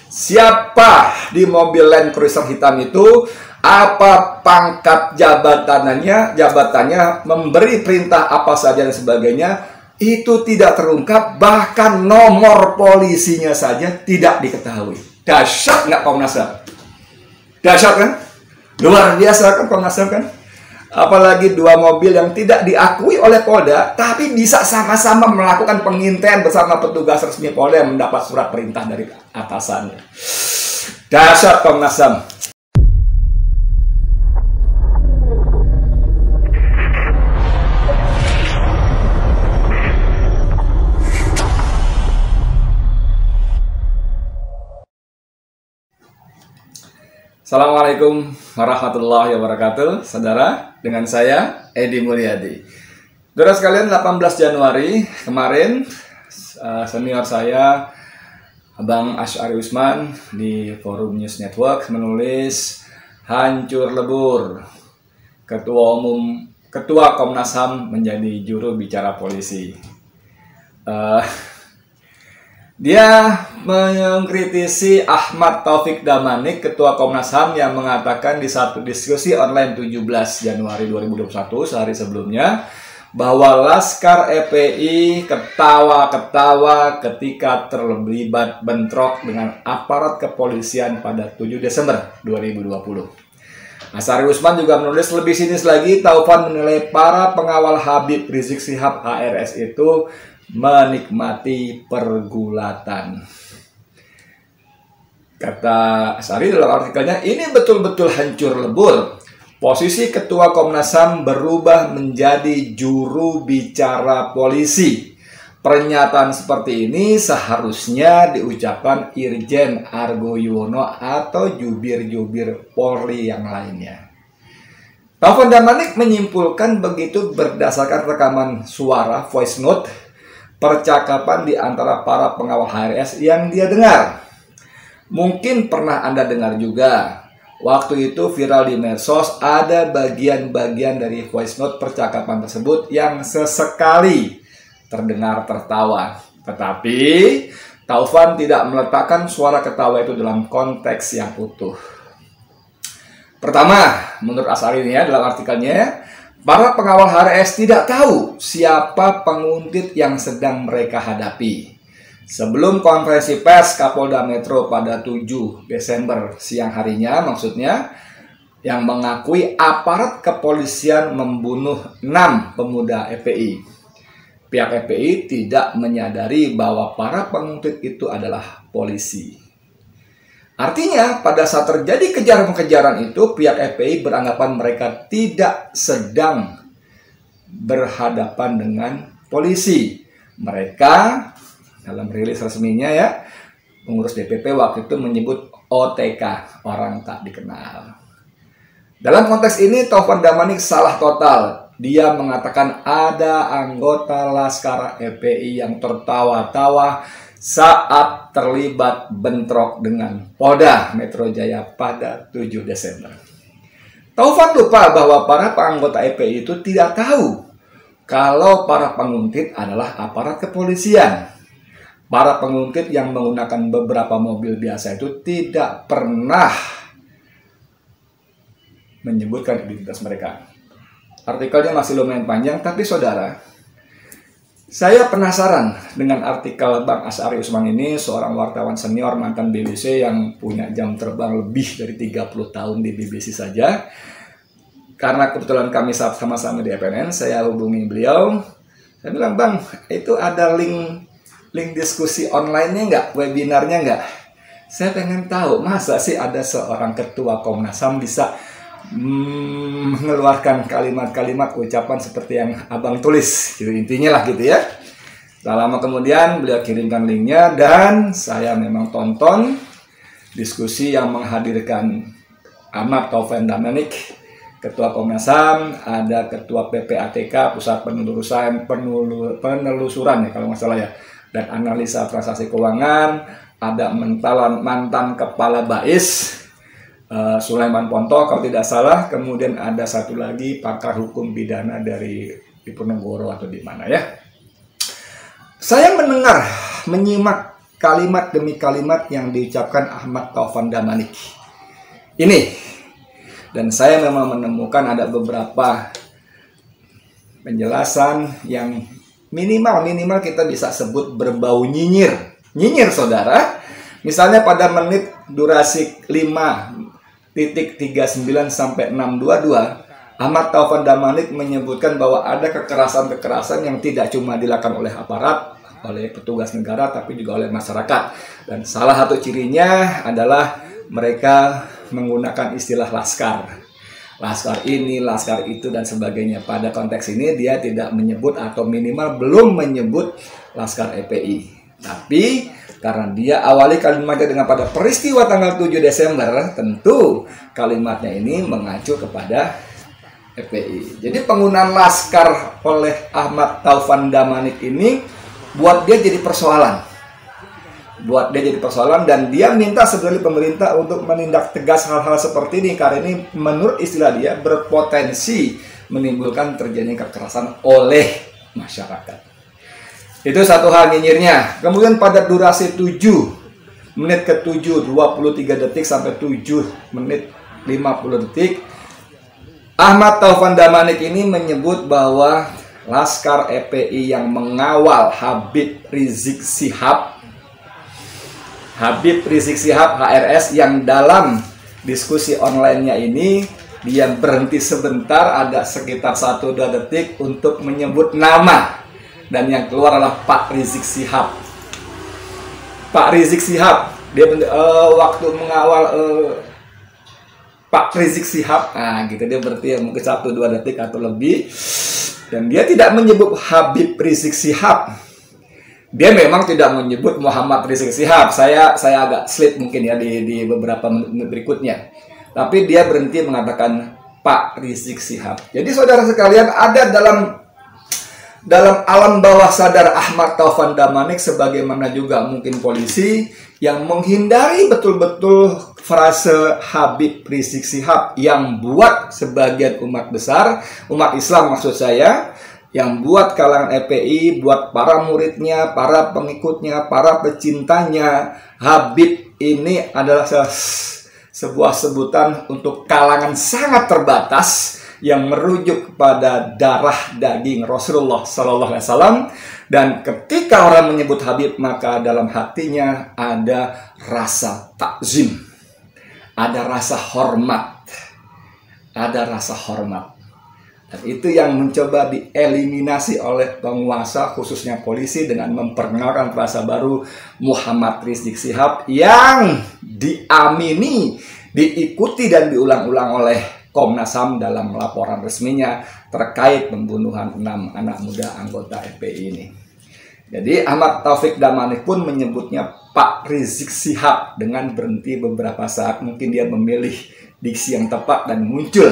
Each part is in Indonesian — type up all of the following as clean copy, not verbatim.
siapa di mobil Land Cruiser hitam itu, apa pangkat jabatannya, memberi perintah apa saja dan sebagainya, itu tidak terungkap, bahkan nomor polisinya saja tidak diketahui. Dahsyat nggak Komnas HAM? Dahsyat kan? Luar biasa kan Komnas HAM kan? Apalagi dua mobil yang tidak diakui oleh Polda, tapi bisa sama-sama melakukan pengintaian bersama petugas resmi Polda yang mendapat surat perintah dari atasannya. Dahsyat Komnas HAM. Assalamualaikum warahmatullahi wabarakatuh. Saudara, dengan saya Edi Mulyadi. Saudara sekalian, 18 Januari kemarin senior saya Abang Asy'ari Usman di Forum News Network menulis hancur lebur Ketua Komnas HAM menjadi juru bicara polisi. Dia mengkritisi Ahmad Taufik Damanik, Ketua Komnas HAM, yang mengatakan di satu diskusi online 17 Januari 2021, sehari sebelumnya, bahwa Laskar FPI ketawa-ketawa ketika terlibat bentrok dengan aparat kepolisian pada 7 Desember 2020. Asy'ari Usman juga menulis lebih sinis lagi, Taufan menilai para pengawal Habib Rizik Syihab HRS itu menikmati pergulatan. Kata Asy'ari dalam artikelnya, ini betul-betul hancur lebur. Posisi Ketua Komnas HAM berubah menjadi juru bicara polisi. Pernyataan seperti ini seharusnya diucapkan Irjen Argo Yuwono atau jubir-jubir Polri yang lainnya. Taufan Damanik menyimpulkan begitu berdasarkan rekaman suara voice note percakapan di antara para pengawal HRS yang dia dengar. Mungkin pernah Anda dengar juga. Waktu itu viral di medsos, ada bagian-bagian dari voice note percakapan tersebut yang sesekali terdengar tertawa. Tetapi Taufan tidak meletakkan suara ketawa itu dalam konteks yang utuh. Pertama, menurut Asy'ari ini dalam artikelnya, para pengawal HRS tidak tahu siapa penguntit yang sedang mereka hadapi. Sebelum konferensi pers Kapolda Metro pada 7 Desember siang harinya, maksudnya, yang mengakui aparat kepolisian membunuh 6 pemuda FPI. Pihak FPI tidak menyadari bahwa para penguntit itu adalah polisi. Artinya, pada saat terjadi kejaran-kejaran itu, pihak FPI beranggapan mereka tidak sedang berhadapan dengan polisi. Mereka, dalam rilis resminya ya, pengurus DPP waktu itu menyebut OTK, orang tak dikenal. Dalam konteks ini, Taufan Damanik salah total. Dia mengatakan ada anggota Laskar FPI yang tertawa-tawa saat terlibat bentrok dengan Polda Metro Jaya pada 7 Desember. Taufan lupa bahwa para anggota FPI itu tidak tahu kalau para penguntit adalah aparat kepolisian. Para penguntit yang menggunakan beberapa mobil biasa itu tidak pernah menyebutkan identitas mereka. Artikelnya masih lumayan panjang, tapi saudara, saya penasaran dengan artikel Bang Asy'ari Usman ini, seorang wartawan senior mantan BBC yang punya jam terbang lebih dari 30 tahun di BBC saja. Karena kebetulan kami sama-sama di FNN, saya hubungi beliau. Saya bilang, Bang, itu ada link diskusi online-nya nggak? Webinarnya nggak? Saya pengen tahu, masa sih ada seorang ketua Komnas HAM bisa mengeluarkan kalimat-kalimat ucapan seperti yang abang tulis, gitu intinya lah gitu ya. Tak lama kemudian beliau kirimkan linknya dan saya memang tonton diskusi yang menghadirkan Ahmad Taufan Damanik, Ketua Komnas HAM, ada Ketua PPATK, Pusat Penelusuran ya kalau nggak salah ya, dan Analisa Transaksi Keuangan, ada mantan Kepala BAIS Sulaiman Ponto kalau tidak salah, kemudian ada satu lagi pakar hukum pidana dari Diponegoro atau di mana ya. Saya menyimak kalimat demi kalimat yang diucapkan Ahmad Taufan Damanik ini. Dan saya memang menemukan ada beberapa penjelasan yang minimal kita bisa sebut berbau nyinyir. Nyinyir, saudara. Misalnya pada menit durasi 5.39 sampai 6.22, Ahmad Taufan Damanik menyebutkan bahwa ada kekerasan-kekerasan yang tidak cuma dilakukan oleh aparat, oleh petugas negara, tapi juga oleh masyarakat. Dan salah satu cirinya adalah mereka menggunakan istilah laskar. Laskar ini, laskar itu, dan sebagainya. Pada konteks ini dia tidak menyebut atau minimal belum menyebut Laskar FPI. Tapi karena dia awali kalimatnya dengan pada peristiwa tanggal 7 Desember, tentu kalimatnya ini mengacu kepada FPI. Jadi penggunaan laskar oleh Ahmad Taufan Damanik ini buat dia jadi persoalan. Dan dia minta sebenarnya pemerintah untuk menindak tegas hal-hal seperti ini, karena ini menurut istilah dia berpotensi menimbulkan terjadinya kekerasan oleh masyarakat. Itu satu hal nyinyirnya. Kemudian pada durasi 7 menit ke 7 23 detik sampai 7 menit 50 detik, Ahmad Taufan Damanik ini menyebut bahwa Laskar FPI yang mengawal Habib Rizik Syihab HRS, yang dalam diskusi online-nya ini dia berhenti sebentar, ada sekitar 1-2 detik untuk menyebut nama, dan yang keluar adalah Pak Rizik Syihab. Dia waktu mengawal Pak Rizik Syihab, gitu, dia berhenti mungkin 1-2 detik atau lebih, dan dia tidak menyebut Habib Rizik Syihab. Dia memang tidak menyebut Muhammad Rizik Syihab. Saya agak slip mungkin ya di beberapa menit berikutnya. Tapi dia berhenti mengatakan Pak Rizik Syihab. Jadi saudara sekalian, ada dalam alam bawah sadar Ahmad Taufan Damanik, sebagaimana juga mungkin polisi, yang menghindari betul-betul frase Habib Rizik Syihab yang buat sebagian umat besar, umat Islam maksud saya, yang buat kalangan FPI, buat para muridnya, para pengikutnya, para pecintanya, Habib ini adalah sebuah sebutan untuk kalangan sangat terbatas yang merujuk kepada darah daging Rasulullah Sallallahu Alaihi Wasallam. Dan ketika orang menyebut Habib, maka dalam hatinya ada rasa takzim, ada rasa hormat, Dan itu yang mencoba dieliminasi oleh penguasa, khususnya polisi, dengan memperkenalkan frasa baru Muhammad Rizik Syihab yang diamini, diikuti, dan diulang-ulang oleh Komnas HAM dalam laporan resminya terkait pembunuhan 6 anak muda anggota FPI ini. Jadi Ahmad Taufik Damanik pun menyebutnya Pak Rizik Syihab dengan berhenti beberapa saat. Mungkin dia memilih diksi yang tepat dan muncul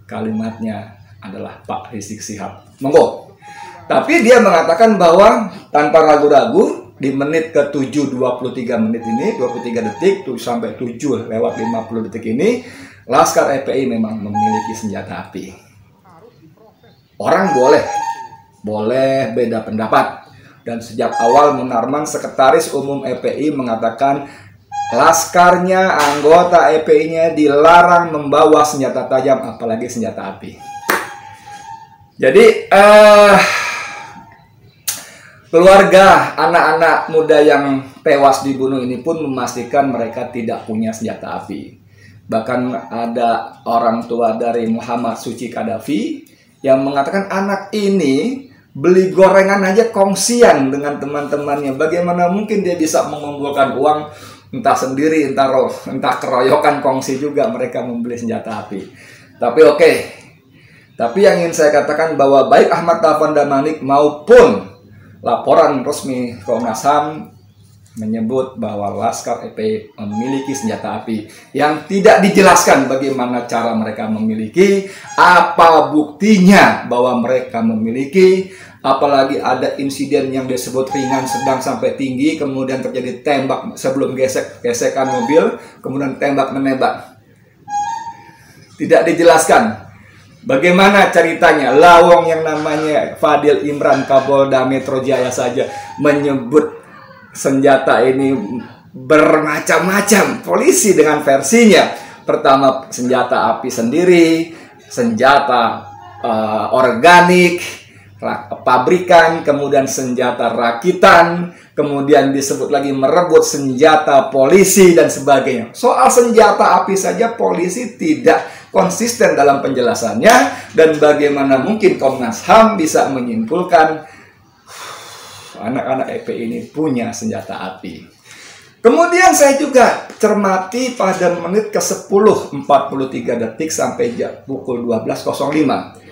kalimatnya adalah Pak Rizik Syihab. Monggo. Tapi dia mengatakan bahwa tanpa ragu-ragu di menit ke 7:23 menit ini, 23 detik sampai 7:50 detik ini, Laskar FPI memang memiliki senjata api. Orang boleh beda pendapat. Dan sejak awal Munarman, Sekretaris Umum FPI, mengatakan laskarnya, anggota FPI-nya dilarang membawa senjata tajam, apalagi senjata api. Jadi keluarga anak-anak muda yang tewas dibunuh ini pun memastikan mereka tidak punya senjata api. Bahkan ada orang tua dari Muhammad Suci Qaddafi yang mengatakan anak ini beli gorengan aja kongsian dengan teman-temannya. Bagaimana mungkin dia bisa mengumpulkan uang, entah sendiri, entah keroyokan kongsi juga mereka membeli senjata api. Tapi oke. Tapi yang ingin saya katakan bahwa baik Ahmad Taufan Damanik maupun laporan resmi Komnas HAM menyebut bahwa Laskar FPI memiliki senjata api yang tidak dijelaskan bagaimana cara mereka memiliki, apa buktinya bahwa mereka memiliki, apalagi ada insiden yang disebut ringan, sedang, sampai tinggi, kemudian terjadi tembak sebelum gesekan mobil, kemudian tembak menembak. Tidak dijelaskan. Bagaimana ceritanya? Lawong yang namanya Fadil Imran, Kapolda Metro Jaya saja menyebut senjata ini bermacam-macam. Polisi dengan versinya. Pertama senjata api sendiri, senjata organik, pabrikan, kemudian senjata rakitan, kemudian disebut lagi merebut senjata polisi dan sebagainya. Soal senjata api saja polisi tidak konsisten dalam penjelasannya, dan bagaimana mungkin Komnas HAM bisa menyimpulkan anak-anak FPI ini punya senjata api. Kemudian saya juga cermati pada menit ke-10 43 detik sampai pukul 12.05.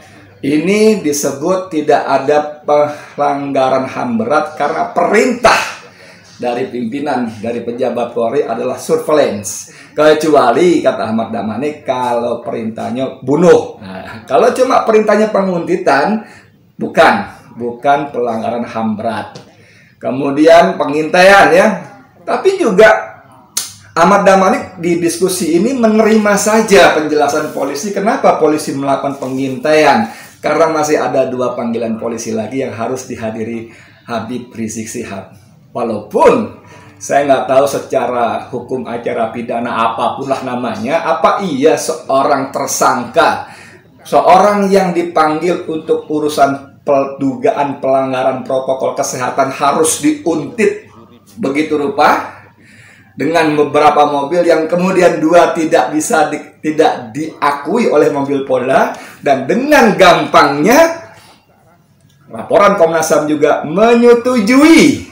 Ini disebut tidak ada pelanggaran HAM berat karena perintah dari pimpinan, dari pejabat Polri adalah surveillance. Kecuali, kata Ahmad Damanik, kalau perintahnya bunuh. Nah, kalau cuma perintahnya penguntitan, bukan pelanggaran HAM berat. Kemudian pengintaian ya. Tapi juga Ahmad Damanik di diskusi ini menerima saja penjelasan polisi kenapa polisi melakukan pengintaian. Karena masih ada 2 panggilan polisi lagi yang harus dihadiri Habib Rizik Syihab. Walaupun saya nggak tahu secara hukum acara pidana apapun lah namanya, apa iya seorang tersangka, seorang yang dipanggil untuk urusan dugaan pelanggaran protokol kesehatan harus diuntit begitu rupa dengan beberapa mobil yang kemudian 2 tidak diakui oleh mobil Polda, dan dengan gampangnya laporan Komnas HAM juga menyetujui,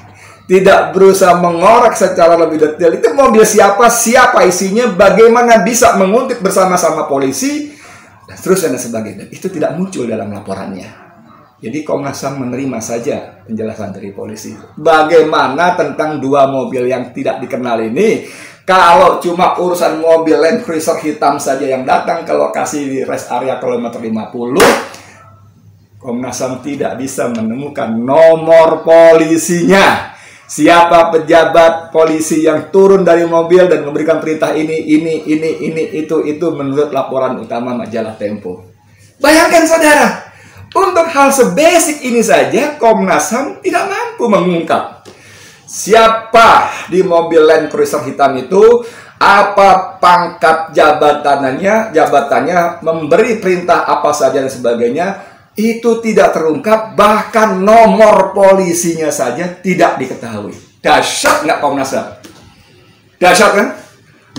tidak berusaha mengorek secara lebih detail itu mobil siapa isinya, bagaimana bisa menguntit bersama-sama polisi dan seterusnya dan sebagainya. Itu tidak muncul dalam laporannya. Jadi Komnas HAM menerima saja penjelasan dari polisi. Bagaimana tentang 2 mobil yang tidak dikenal ini? Kalau cuma urusan mobil Land Cruiser hitam saja yang datang ke lokasi di rest area kilometer 50, Komnas HAM tidak bisa menemukan nomor polisinya. Siapa pejabat polisi yang turun dari mobil dan memberikan perintah ini, itu menurut laporan utama majalah Tempo. Bayangkan saudara, untuk hal sebasic ini saja Komnas HAM tidak mampu mengungkap siapa di mobil Land Cruiser hitam itu, apa pangkat jabatannya, memberi perintah apa saja dan sebagainya. Itu tidak terungkap, bahkan nomor polisinya saja tidak diketahui. Dahsyat nggak Komnas HAM? Dahsyat kan?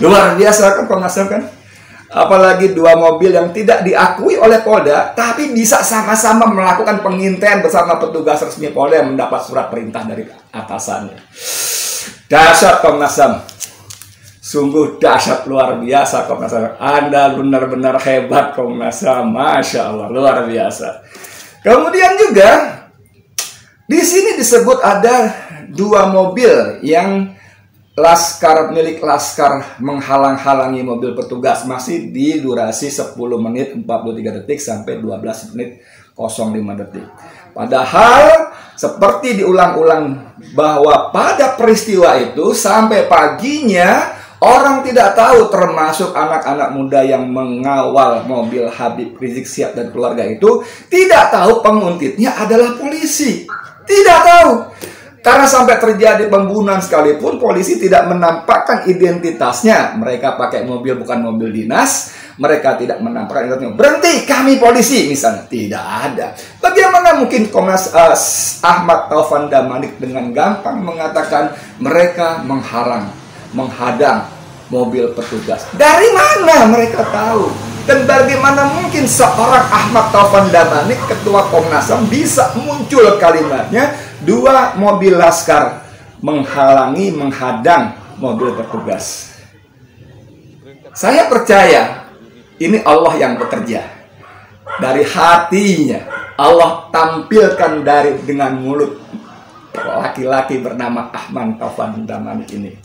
Luar biasa kan Komnas HAM kan? Apalagi 2 mobil yang tidak diakui oleh Polda, tapi bisa sama-sama melakukan pengintaian bersama petugas resmi Polda yang mendapat surat perintah dari atasannya. Dahsyat Komnas HAM. Sungguh dahsyat, luar biasa Komnas HAM. Anda benar-benar hebat Komnas HAM. Masya Allah, luar biasa. Kemudian juga di sini disebut ada 2 mobil yang milik Laskar menghalang-halangi mobil petugas, masih di durasi 10 menit 43 detik sampai 12 menit 05 detik. Padahal seperti diulang-ulang bahwa pada peristiwa itu sampai paginya orang tidak tahu, termasuk anak-anak muda yang mengawal mobil Habib Rizik Syihab dan keluarga itu, tidak tahu penguntitnya adalah polisi. Tidak tahu. Karena sampai terjadi pembunuhan sekalipun polisi tidak menampakkan identitasnya. Mereka pakai mobil bukan mobil dinas. Mereka tidak menampakkan identitasnya. Berhenti, kami polisi misalnya. Tidak ada. Bagaimana mungkin Komnas Ahmad Taufan Damanik dengan gampang mengatakan mereka menghadang mobil petugas? Dari mana mereka tahu? Dan bagaimana mungkin seorang Ahmad Taufan Damanik, ketua Komnas HAM, bisa muncul kalimatnya 2 mobil Laskar menghadang mobil petugas? Saya percaya ini Allah yang bekerja. Dari hatinya Allah tampilkan dengan mulut laki-laki bernama Ahmad Taufan Damanik ini.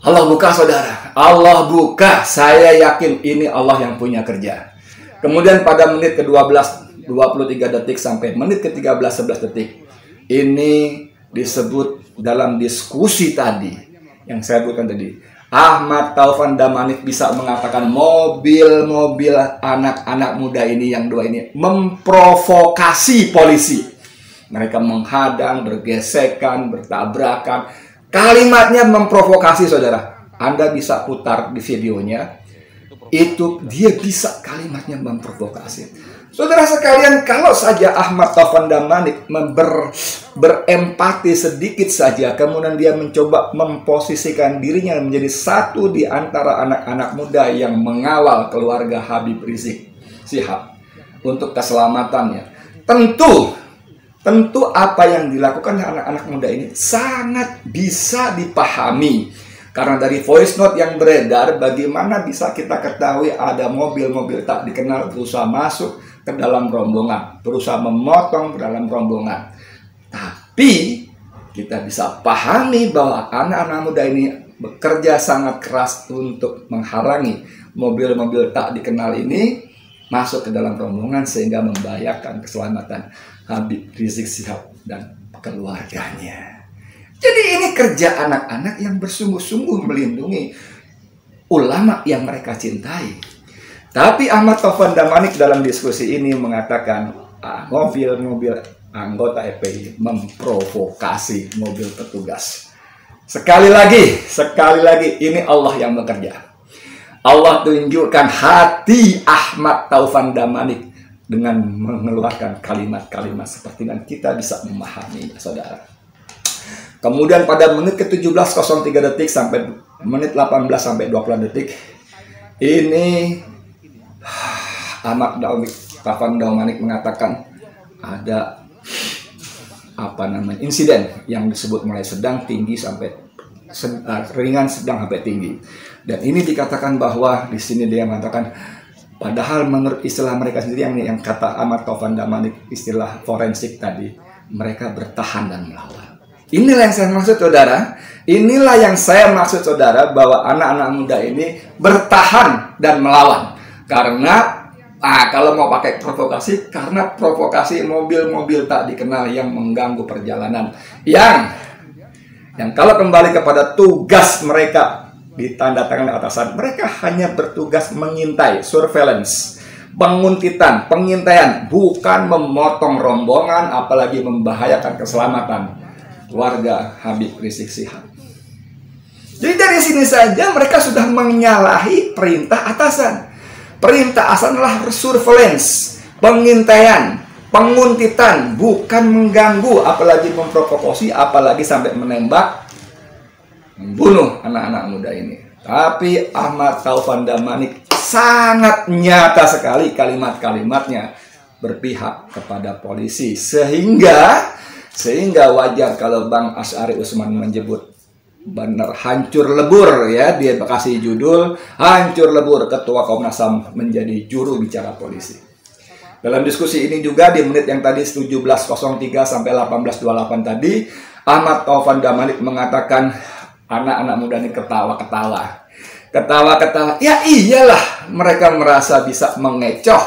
Allah buka saudara, Allah buka. Saya yakin ini Allah yang punya kerja. Kemudian pada menit ke-12 23 detik sampai menit ke-13 11 detik, ini disebut dalam diskusi tadi yang saya sebutkan tadi, Ahmad Taufan Damanik bisa mengatakan mobil-mobil anak-anak muda ini yang 2 ini memprovokasi polisi. Mereka menghadang, bergesekan, bertabrakan. Kalimatnya memprovokasi, saudara. Anda bisa putar di videonya. Itu dia bisa kalimatnya memprovokasi. Saudara sekalian, kalau saja Ahmad Taufan Damanik berempati sedikit saja, kemudian dia mencoba memposisikan dirinya menjadi satu di antara anak-anak muda yang mengawal keluarga Habib Rizik Syihab untuk keselamatannya. Tentu apa yang dilakukan anak-anak muda ini sangat bisa dipahami. Karena dari voice note yang beredar, bagaimana bisa kita ketahui ada mobil-mobil tak dikenal berusaha masuk ke dalam rombongan, berusaha memotong ke dalam rombongan. Tapi kita bisa pahami bahwa anak-anak muda ini bekerja sangat keras untuk menghalangi mobil-mobil tak dikenal ini masuk ke dalam rombongan sehingga membahayakan keselamatan Habib Rizik Syihab dan keluarganya. Jadi ini kerja anak-anak yang bersungguh-sungguh melindungi ulama yang mereka cintai. Tapi Ahmad Taufan Damanik dalam diskusi ini mengatakan mobil-mobil anggota FPI memprovokasi mobil petugas. Sekali lagi ini Allah yang bekerja. Allah tunjukkan hati Ahmad Taufan Damanik dengan mengeluarkan kalimat-kalimat seperti dan kita bisa memahami, saudara. Kemudian pada menit ke-17.03 detik sampai menit 18 sampai 20 detik ini Ahmad Taufan Damanik mengatakan ada insiden yang disebut mulai sedang, tinggi sampai ringan, sedang sampai tinggi. Dan ini dikatakan bahwa di sini dia mengatakan padahal menurut istilah mereka sendiri yang kata Ahmad Taufan Damanik, istilah forensik tadi, mereka bertahan dan melawan. Inilah yang saya maksud, saudara. Inilah yang saya maksud, saudara, bahwa anak-anak muda ini bertahan dan melawan. Karena, kalau mau pakai provokasi, karena provokasi mobil-mobil tak dikenal yang mengganggu perjalanan. Yang kalau kembali kepada tugas mereka ditanda tangan atasan, mereka hanya bertugas mengintai, surveillance, penguntitan, pengintaian, bukan memotong rombongan, apalagi membahayakan keselamatan warga Habib Rizik Syihab. Jadi dari sini saja mereka sudah menyalahi perintah atasan. Perintah atasan adalah surveillance, pengintaian, penguntitan, bukan mengganggu, apalagi memprovokasi, apalagi sampai menembak, membunuh anak-anak muda ini. Tapi Ahmad Taufan Damanik sangat nyata sekali kalimat-kalimatnya berpihak kepada polisi, sehingga wajar kalau Bang Asy'ari Usman menyebut benar hancur lebur, ya, dia kasih judul hancur lebur Ketua Komnas HAM menjadi juru bicara polisi. Dalam diskusi ini juga di menit yang tadi 17.03 sampai 18.28 tadi, Ahmad Taufan Damanik mengatakan anak-anak muda ini ketawa-ketawa. Ya iyalah, mereka merasa bisa mengecoh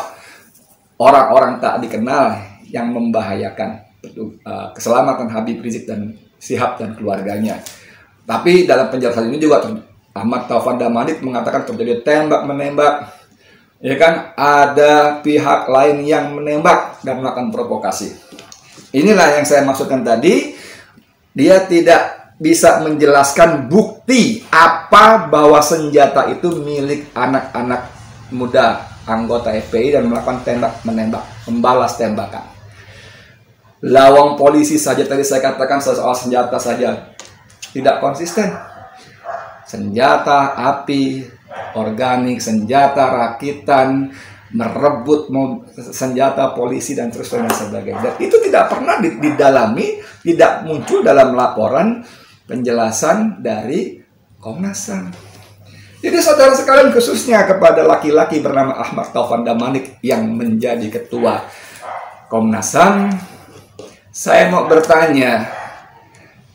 orang-orang tak dikenal yang membahayakan keselamatan Habib Rizik dan Syihab dan keluarganya. Tapi dalam penjelasan ini juga Ahmad Taufan Damanik mengatakan terjadi tembak-menembak, ya kan, ada pihak lain yang menembak dan melakukan provokasi. Inilah yang saya maksudkan tadi. Dia tidak bisa menjelaskan bukti apa bahwa senjata itu milik anak-anak muda anggota FPI dan melakukan tembak-menembak, membalas tembakan. Lawang polisi saja tadi saya katakan soal senjata saja tidak konsisten. Senjata api, organik, senjata rakitan, merebut senjata polisi dan terus dan sebagainya. Dan itu tidak pernah didalami, tidak muncul dalam laporan penjelasan dari Komnas HAM. Jadi saudara sekalian, khususnya kepada laki-laki bernama Ahmad Taufan Damanik yang menjadi ketua Komnas HAM, saya mau bertanya,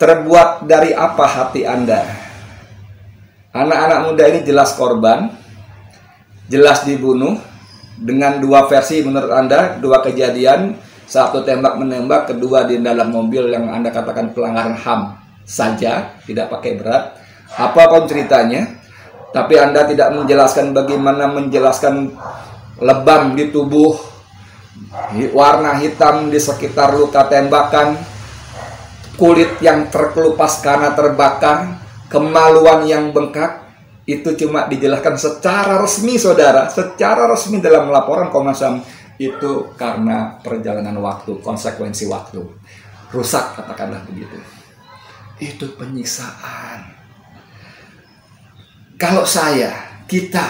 terbuat dari apa hati Anda? Anak-anak muda ini jelas korban, jelas dibunuh, dengan dua versi menurut Anda, dua kejadian, satu tembak-menembak, kedua di dalam mobil yang Anda katakan pelanggaran HAM saja, tidak pakai berat. Apapun ceritanya, tapi Anda tidak menjelaskan bagaimana menjelaskan lebam di tubuh warna hitam di sekitar luka tembakan, kulit yang terkelupas karena terbakar, kemaluan yang bengkak, itu cuma dijelaskan secara resmi, saudara, secara resmi dalam laporan Komnas HAM, itu karena perjalanan waktu, konsekuensi waktu. Rusak, katakanlah begitu. Itu penyiksaan. Kalau kita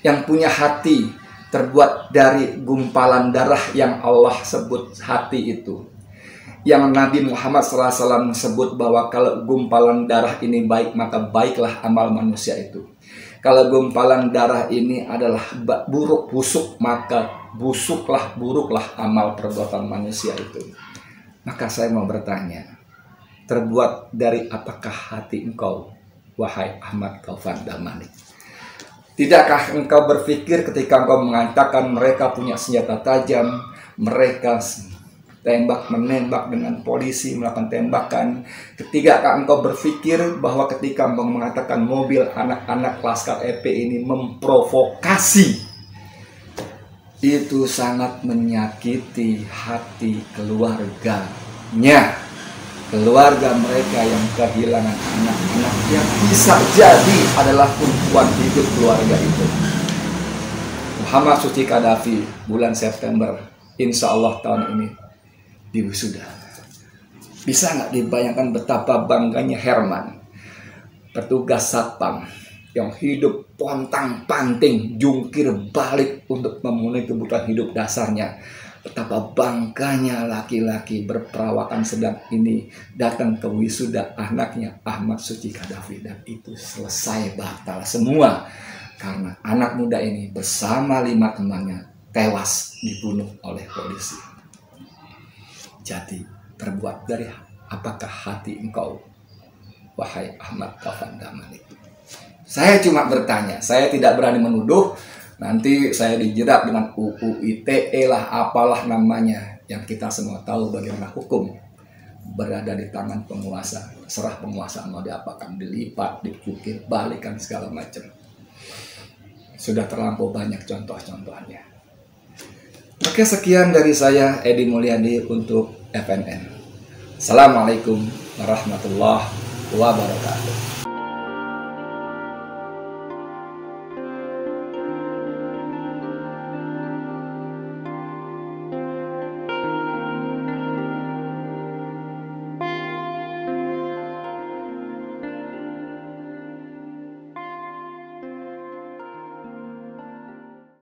yang punya hati terbuat dari gumpalan darah yang Allah sebut hati itu, yang Nabi Muhammad SAW sebut bahwa kalau gumpalan darah ini baik, maka baiklah amal manusia itu. Kalau gumpalan darah ini adalah buruk, busuk, maka buruklah amal perbuatan manusia itu. Maka saya mau bertanya, terbuat dari apakah hati engkau, wahai Ahmad Taufan Damanik? Tidakkah engkau berpikir ketika engkau mengatakan mereka punya senjata tajam, mereka menembak dengan polisi, melakukan tembakan? Ketidakkah engkau berpikir bahwa ketika engkau mengatakan mobil anak-anak Laskar EP ini memprovokasi, itu sangat menyakiti hati keluarganya, keluarga mereka yang kehilangan anak-anak yang bisa jadi adalah tumpuan hidup keluarga itu. Muhammad Suci Qaddafi bulan September, insya Allah tahun ini diwisuda. Bisa nggak dibayangkan betapa bangganya Herman, petugas satpam yang hidup pontang-panting, jungkir balik untuk memenuhi kebutuhan hidup dasarnya. Betapa bangganya laki-laki berperawakan sedang ini datang ke wisuda anaknya Ahmad Suci Qaddafi, dan itu selesai batal semua karena anak muda ini bersama 5 temannya tewas dibunuh oleh polisi. Jadi terbuat dari apakah hati engkau, wahai Ahmad Taufan Damanik? Saya cuma bertanya, saya tidak berani menuduh. Nanti saya dijerat dengan UU ITE lah, apalah namanya, yang kita semua tahu bagaimana hukum berada di tangan penguasa. Serah penguasa mau diapakan, dilipat, dicukir, balikan segala macam. Sudah terlampau banyak contoh-contohnya. Oke, sekian dari saya, Edi Mulyadi untuk FNN. Assalamualaikum warahmatullahi wabarakatuh.